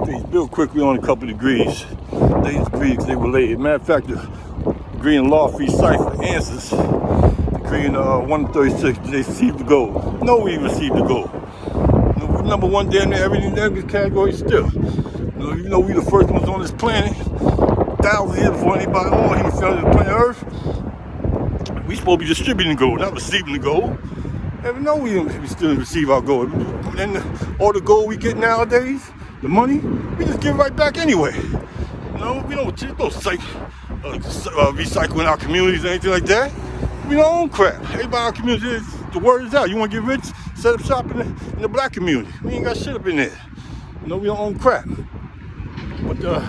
They built quickly on a couple of degrees. They agreed because they were late. Matter of fact, the degree in law free cipher answers. Degree in 136, did they receive the gold? No, we received the gold. We're number one damn near every category still. Even though we the first ones on this planet, thousands of years before anybody on here founded the planet Earth, we supposed to be distributing gold, not receiving the gold. And no, we still receive our gold. And all the gold we get nowadays, the money, we just give it right back anyway. We don't recycle in our communities or anything like that. We don't own crap. Everybody in our community, the word is out. You want to get rich? Set up shop in the black community. We ain't got shit up in there. We don't own crap. But the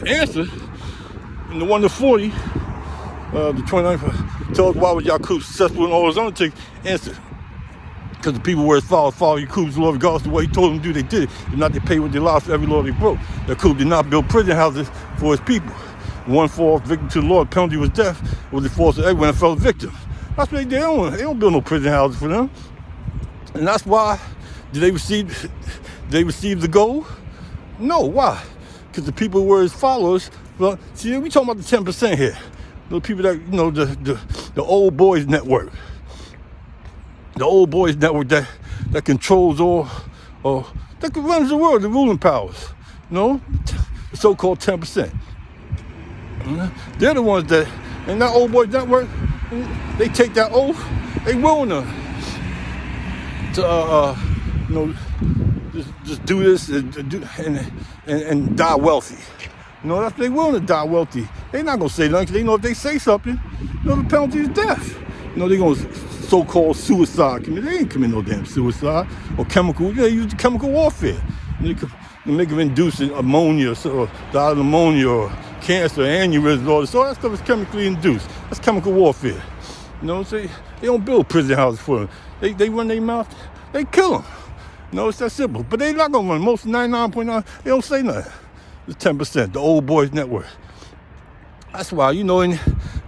answer in the 1 to 40, the 29th, tells why was Yacub successful in all his undertakings. Answer. Because the people were his followers, follow Yacub's law regardless of what he told them to do, they did it. If not, they paid with their lives for every law they broke. Yacub did not build prison houses for his people. One false victim to the law, the penalty was death. It was the force of everyone that fell victim. That's what they did. They don't build no prison houses for them. And that's why did they receive the gold? No, why? Because the people were his followers. Well, see, we talking about the 10% here. The people that, the old boys network. The old boys network that controls all, that runs the world, the ruling powers. The so-called 10%. They're the ones that, and that old boys network, they take that oath, they willing to just do this and die wealthy. That's what they willing to die wealthy. They're not gonna say nothing because they know if they say something, the penalty is death. They're gonna so-called suicide commit. They ain't commit no damn suicide or chemical. They use chemical warfare. They make them induce ammonia or die of pneumonia or cancer, aneurysms, all this. All that stuff is chemically induced. That's chemical warfare. They don't build prison houses for them. They run their mouth. They kill them. It's that simple. But they not gonna run. Most 99.9, they don't say nothing. It's 10%. The old boys network. That's why,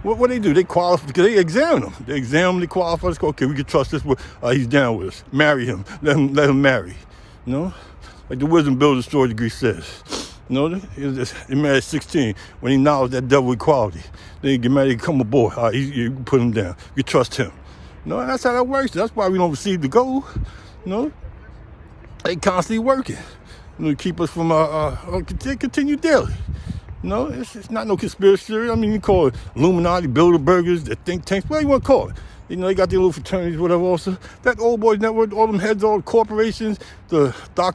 what they do, they qualify, because they examine them. They examine them, they qualify, they go, okay, we can trust this, he's down with us. Marry him, let him marry. Like the wisdom builder story degree says. He married at 16 when he acknowledged that double equality. Then he get married, he come aboard. You can put him down. You trust him. That's how that works. That's why we don't receive the gold. They constantly working. To keep us from continue daily. It's not no conspiracy theory. You call it Illuminati, Bilderbergers, the think tanks, whatever you want to call it. They got their little fraternities, whatever also. That old boys network, all them heads, all the corporations, the doctors.